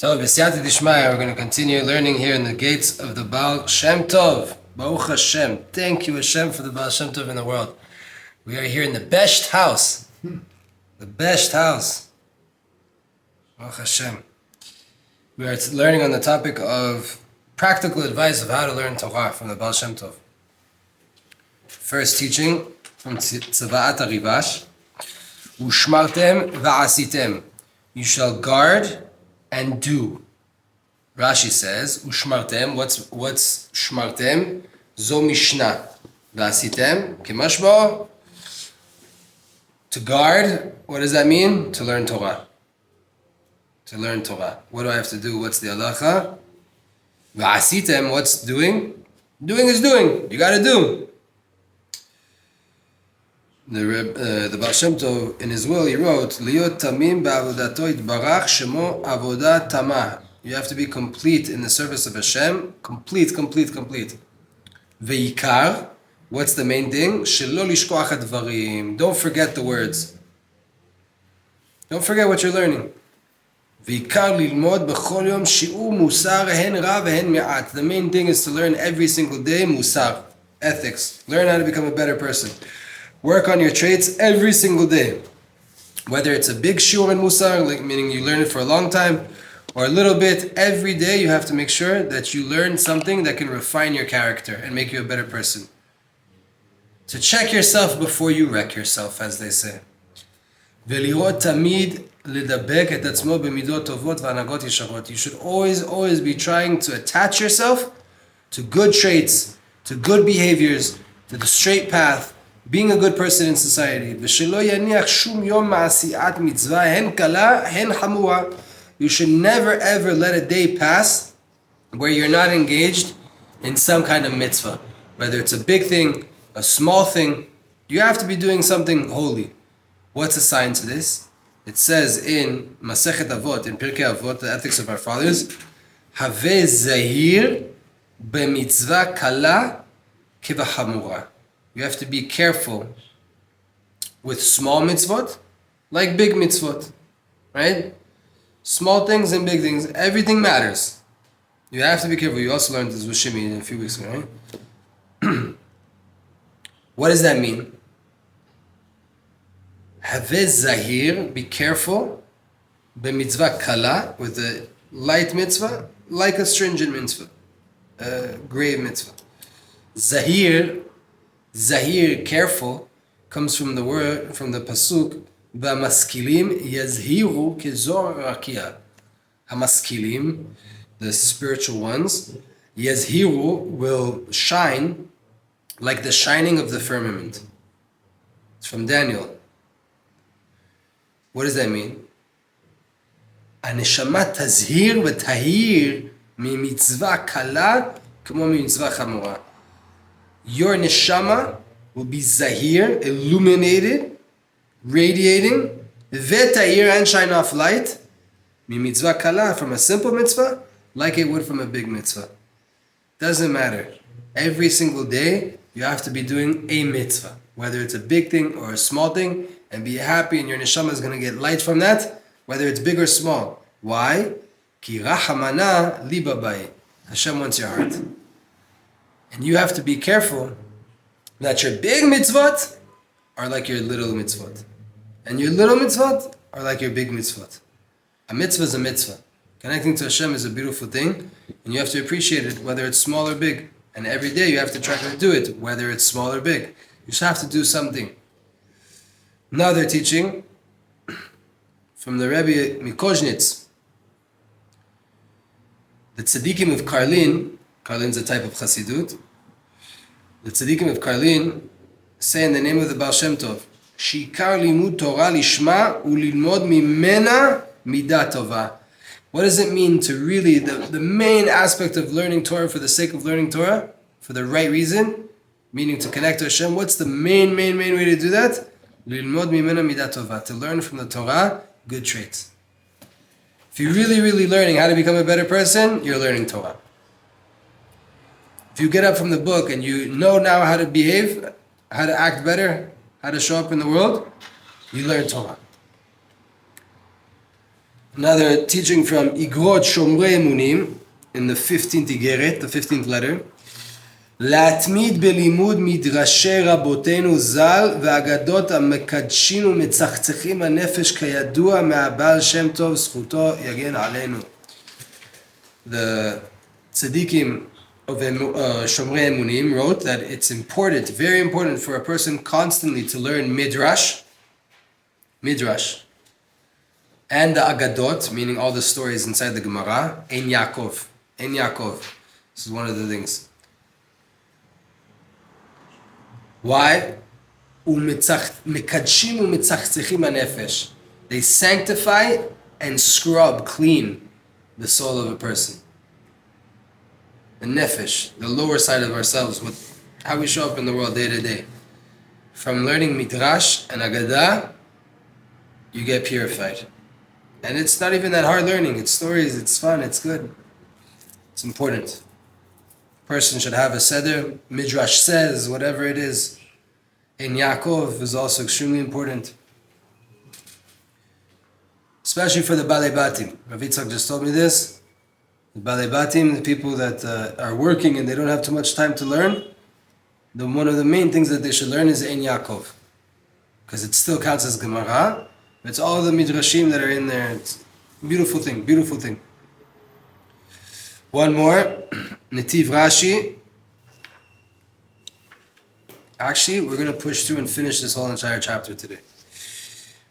So, B'siyata Dishmaya, we're going to continue learning here in the gates of the Baal Shem Tov. Baruch Hashem. Thank you, Hashem, for the Baal Shem Tov in the world. We are here in the best house. The best house. Baruch Hashem. We are learning on the topic of practical advice of how to learn Torah from the Baal Shem Tov. First teaching from Tzfat Rivash. Ushmartem va'asitem. You shall guard and do. Rashi says, Ushmartem, what's Shmartem? Zo Mishnah. Va'asitem, Kimashbo. To guard, what does that mean? To learn Torah. To learn Torah. What do I have to do? What's the halacha? Va'asitem, what's doing? Doing is doing. You gotta do. The Baal Shem Tov, in his will, he wrote, Liot tamim ba'avodato itbarach shemo avodah tamah. You have to be complete in the service of Hashem. Complete. Ve'ikar, what's the main thing? Shelo lishkoach hadvarim. Don't forget the words. Don't forget what you're learning. Ve'ikar lilmod b'chol yom shi'ur musar hen ra v'hen me'at. The main thing is to learn every single day musar, ethics. Learn how to become a better person. Work on your traits every single day. Whether it's a big shiur in musar, meaning you learn it for a long time, or a little bit, every day you have to make sure that you learn something that can refine your character and make you a better person. To check yourself before you wreck yourself, as they say. You should always be trying to attach yourself to good traits, to good behaviors, to the straight path, being a good person in society. You should never ever let a day pass where you're not engaged in some kind of mitzvah. Whether it's a big thing, a small thing, you have to be doing something holy. What's a sign to this? It says in Masechet Avot, in Pirkei Avot, the ethics of our fathers, Have zahir b'mitzvah kala kivachamura. You have to be careful with small mitzvot, like big mitzvot, right? Small things and big things, everything matters. You have to be careful. You also learned this with Shimi a few weeks ago, right? What does that mean? Have zahir, be careful, b'mitzvah kala, with a light mitzvah, like a stringent mitzvah, a grave mitzvah. Zahir, careful, comes from the word, from the pasuk, V'amaskilim yazhiru kezor rakia. Hamaskilim, the spiritual ones, yazhiru, will shine like the shining of the firmament. It's from Daniel. What does that mean? Aneshama tazhir v'tahir mi mitzvah kala k'mo mi mitzvah chamura. Your neshama will be zahir, illuminated, radiating, v'tahir, and shine off light, mi mitzvah kala, from a simple mitzvah, like it would from a big mitzvah. Doesn't matter. Every single day, you have to be doing a mitzvah, whether it's a big thing or a small thing, and be happy, and your neshama is going to get light from that, whether it's big or small. Why? Ki rachamana liba bai. Hashem wants your heart. And you have to be careful that your big mitzvot are like your little mitzvot. And your little mitzvot are like your big mitzvot. A mitzvah is a mitzvah. Connecting to Hashem is a beautiful thing, and you have to appreciate it, whether it's small or big. And every day you have to try to do it, whether it's small or big. You just have to do something. Another teaching from the Rebbe Mikoznitz. The tzadikim of Karlin's a type of Chassidut. The tzadikim of Karlin say in the name of the Baal Shem Tov, Shikar limud Torah lishma ulilmod mimena midat tova. What does it mean to really, the main aspect of learning Torah for the sake of learning Torah, for the right reason, meaning to connect to Hashem? What's the main way to do that? Lilmod mimena midat tova, to learn from the Torah good traits. If you're really learning how to become a better person, you're learning Torah. If you get up from the book and you know now how to behave, how to act better, how to show up in the world, you learn Torah. Another teaching from Igrot Shomrei Emunim in the 15th Igeret, the 15th letter. להתמיד בלימוד מדרשי רבותינו ז"ל והאגדות המקדשים ומצחצחים הנפש כידוע מהבעל שם טוב זכותו יגן עלינו. The tzadikim of Shomrei Emunim wrote that it's important, very important for a person constantly to learn midrash, and the agadot, meaning all the stories inside the Gemara, Ein Yaakov. This is one of the things. Why? Mekadshim u'metzachtzechim hanefesh. They sanctify and scrub clean the soul of a person. The nefesh, the lower side of ourselves, with how we show up in the world day to day. From learning midrash and agadah, you get purified. And it's not even that hard learning. It's stories, it's fun, it's good. It's important. Person should have a seder, midrash says, whatever it is. In Yaakov is also extremely important. Especially for the Balei Batim. Rav Itzhak just told me this. The Balei Batim, the people that are working and they don't have too much time to learn, one of the main things that they should learn is Ein Yaakov. Because it still counts as Gemara. It's all the midrashim that are in there. It's a beautiful thing. One more, Netiv Rashi. Actually, we're going to push through and finish this whole entire chapter today.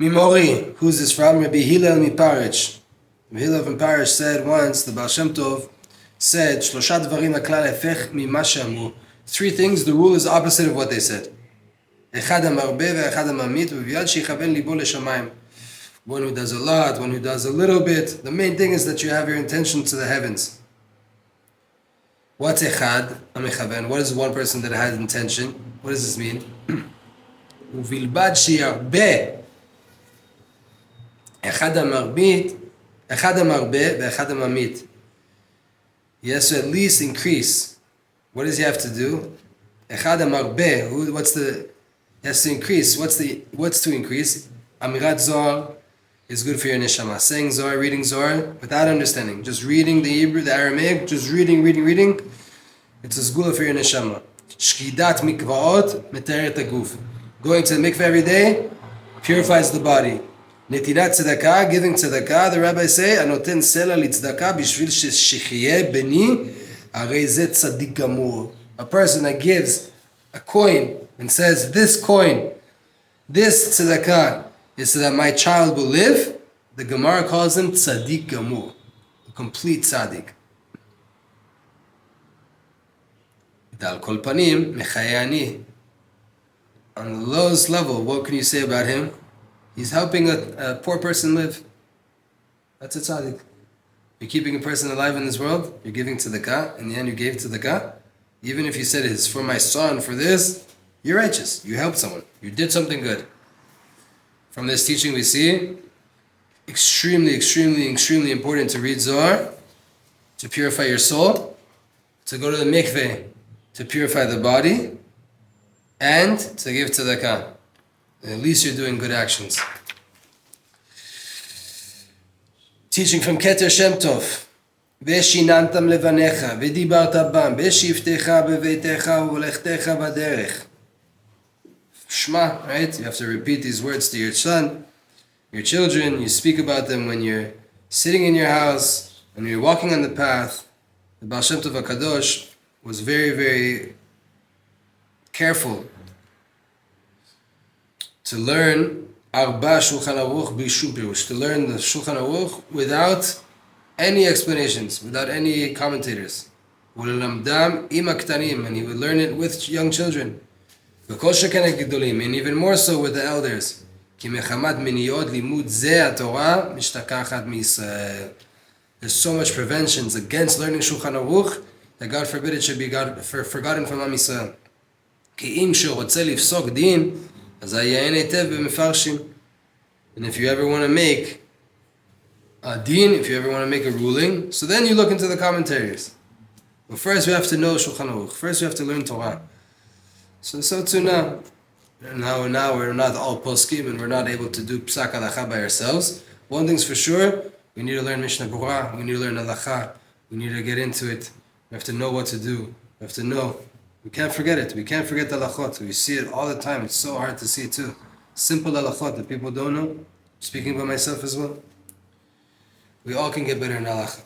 Mimori, who's this from? Rabbi Hillel Miparich. Rabbi Hillel from Parish said once, the Baal Shem Tov said, Shlosha dvarim haklal hefech mima she'amru. Three things, the rule is opposite of what they said. Echad hamarbe ve'echad hamamit v'yad she'ichaven libo l'shamayim. One who does a lot, one who does a little bit. The main thing is that you have your intention to the heavens. What's echad hamechaven? What is one person that has intention? What does this mean? Uvilbad she'yarbe. Echad hamarbe ve'echad hamamit. He has to at least increase. What does he have to do? Echad hamarbe. He has to increase. What's to increase? Amirat Zohar is good for your neshama. Saying Zohar, reading Zohar, without understanding. Just reading the Hebrew, the Aramaic, just reading. It's a zgula for your neshama. Shkidat mikvaot meteret haguf. Going to the mikveh every day purifies the body. Netirat tzedakah, giving tzedakah, the rabbis say, anoten sela litzedakah bishvil shechiyeh beni arei zeh tzadik gamur. A person that gives a coin and says, this coin, this tzedakah, is so that my child will live, the Gemara calls him tzadik gamur, a complete tzadik. Dal kol panim mechayani. On the lowest level, what can you say about him? He's helping a poor person live. That's a tzaddik. You're keeping a person alive in this world, you're giving tzedakah, in the end you gave tzedakah. Even if you said it's for my son, for this, you're righteous. You helped someone. You did something good. From this teaching we see, extremely important to read Zohar, to purify your soul, to go to the mikveh, to purify the body, and to give tzedakah. At least you're doing good actions. Teaching from Keter Shem Tov. ושיננתם לבניך, ודיברת בם, בשבתך בביתך ובלכתך בדרך. Shema, right? You have to repeat these words to your son, your children. You speak about them when you're sitting in your house, when you're walking on the path. The Baal Shem Tov HaKadosh was very careful to learn Arba Shulchan Aruch B'Shum Pirush, to learn the Shulchan Aruch without any explanations, without any commentators. And he would learn it with young children. And even more so with the elders. There's so much preventions against learning Shulchan Aruch that God forbid it should be forgotten from Am Yisrael. And if you ever want to make a din, if you ever want to make a ruling, so then you look into the commentaries. But first we have to know Shulchan Aruch. First we have to learn Torah. So too now. Now we're not all poskim and we're not able to do psak halacha by ourselves. One thing's for sure, We need to learn Mishnah Berurah. We need to learn Halacha. We need to get into it. We have to know what to do. We have to know. We can't forget it. We can't forget the halachot. We see it all the time. It's so hard to see it too. Simple halachot that people don't know. Speaking about myself as well. We all can get better in halacha.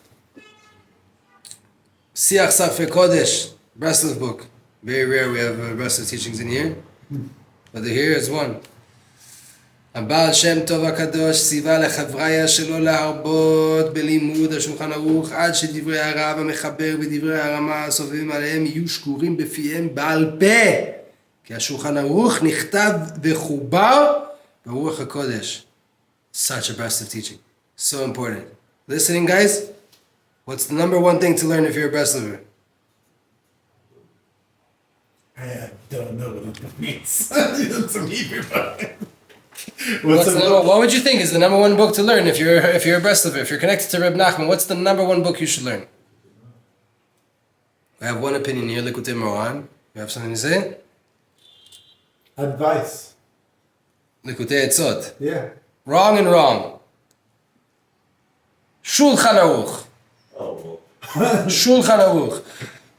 Siach Safei Kodesh, Breslov book. Very rare we have Breslov teachings in here. But here is one. הבעל שם טוב הקדוש ציווה לחבריה שלו להרבות בלימוד השולחן ערוך עד שדברי הרב המחבר ודברי הרמה הסובבים עליהם יהיו שקורים בפיהם בעל פה כי השולחן ערוך נכתב וחובר ברוח הקודש. Such a breast of teaching. So important. Listening, guys? What's the number one thing to learn if you're a breast liver? I don't know what it means. It's a Hebrew. What would you think is the number one book to learn if you're a breast liver? If you're connected to Reb Nachman, what's the number one book you should learn? I have one opinion here, Likutei Moran. You have something to say? Advice. Likutei Etzot. Yeah. Wrong and wrong. Shulchan Aruch. Oh. Shulchan Aruch.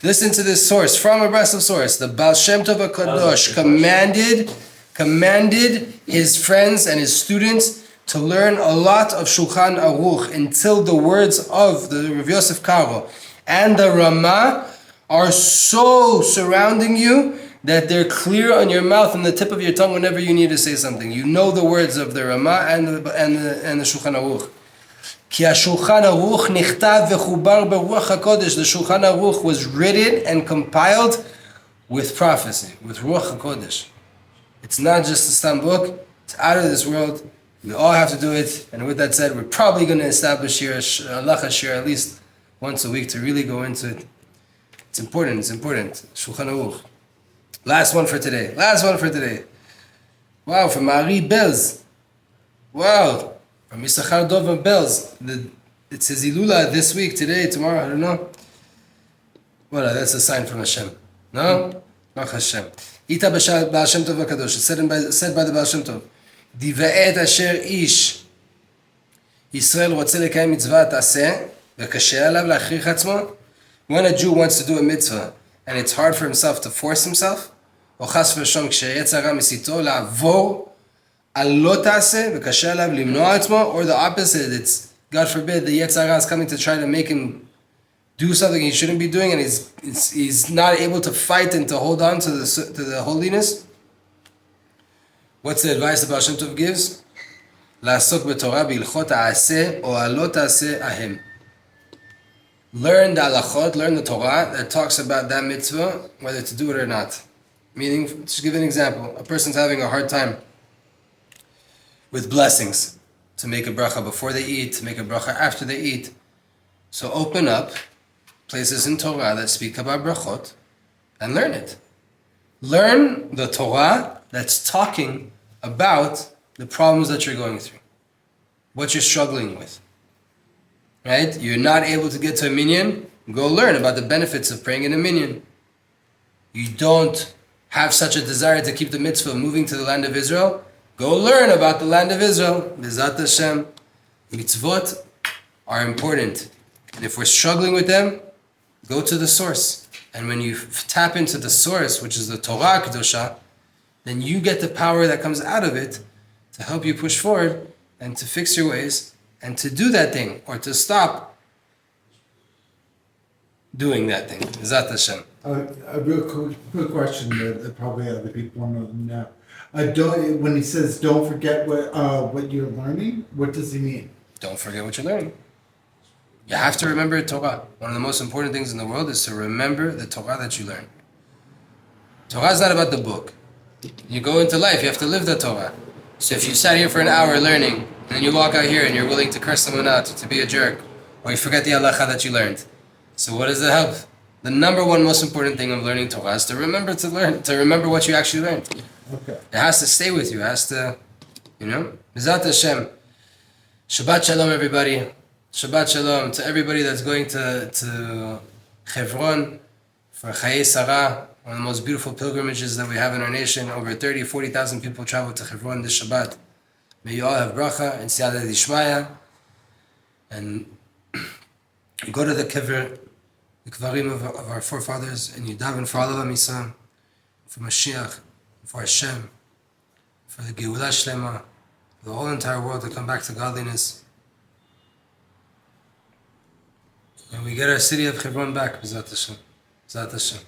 Listen to this source, from a Breslov source. The Baal Shem Tov HaKadosh commanded his friends and his students to learn a lot of Shulchan Aruch until the words of the Rav Yosef Karo and the Ramah are so surrounding you that they're clear on your mouth and the tip of your tongue whenever you need to say something. You know the words of the Ramah and the Shulchan Aruch. Ki HaShulchan Aruch nichtav v'chubar beruach HaKodesh. The Shulchan Aruch was written and compiled with prophecy, with Ruach HaKodesh. It's not just a stam book. It's out of this world. We all have to do it. And with that said, we're probably going to establish here a halacha shir at least once a week to really go into it. It's important. Shulchan Aruch. Last one for today. Wow, from Ari Belz. Wow. From Yisachar Dov and Belz. It's his Ilula this week, today, tomorrow, I don't know. Well, that's a sign from Hashem. No? Not Hashem. Ita Baal Shem Tov HaKadosh. It's said by the Baal Shem Tov. Divaet asher ish. Yisrael רוצה לקיים מצווה תעשה, וקשה עליו להכריח עצמו. When a Jew wants to do a mitzvah, and it's hard for himself to force himself, או חס ושלום כשיצא רע מסיתו לעבור על לא תעשה וקשה עליו למנוע עצמו, or the opposite, it's God forbid the Yetzer Hara is coming to try to make him do something he shouldn't be doing and he's not able to fight and to hold on to the holiness. What's the advice the Baal Shem Tov gives? לעסוק בתורה בהלכות העשה או הלא תעשה ההם. Learn the halachot, learn the Torah that talks about that mitzvah, whether to do it or not. Meaning, to give an example, a person's having a hard time with blessings, to make a bracha before they eat, to make a bracha after they eat. So open up places in Torah that speak about brachot and learn it. Learn the Torah that's talking about the problems that you're going through, what you're struggling with. Right? You're not able to get to a minyan, go learn about the benefits of praying in a minyan. You don't have such a desire to keep the mitzvah of moving to the land of Israel, go learn about the land of Israel. B'ezrat Hashem. Mitzvot are important. And if we're struggling with them, go to the source. And when you tap into the source, which is the Torah Kedosha, then you get the power that comes out of it to help you push forward and to fix your ways and to do that thing or to stop doing that thing. B'ezrat Hashem. A real quick question that probably other people want to know. When he says don't forget what you're learning, what does he mean? Don't forget what you're learning. You have to remember Torah. One of the most important things in the world is to remember the Torah that you learn. Torah is not about the book. You go into life, you have to live the Torah. So if you sat here for an hour learning, and then you walk out here and you're willing to curse someone out, to be a jerk, or you forget the halacha that you learned. So what does it help? The number one most important thing of learning Torah is to remember what you actually learned. Okay. It has to stay with you. It has to, B'ezrat Hashem. Shabbat Shalom, everybody. Shabbat Shalom to everybody that's going to Hebron for Chayei Sarah, one of the most beautiful pilgrimages that we have in our nation. Over 40,000 people travel to Hebron this Shabbat. May you all have bracha and siyata d'ishmaya. and you go to the Kvarim of our forefathers, and you daven for all of them, Yisrael, for Mashiach, for Hashem, for the Geulah Shlema, for the whole entire world to come back to godliness. And we get our city of Hebron back, B'ezrat Hashem. B'ezrat Hashem.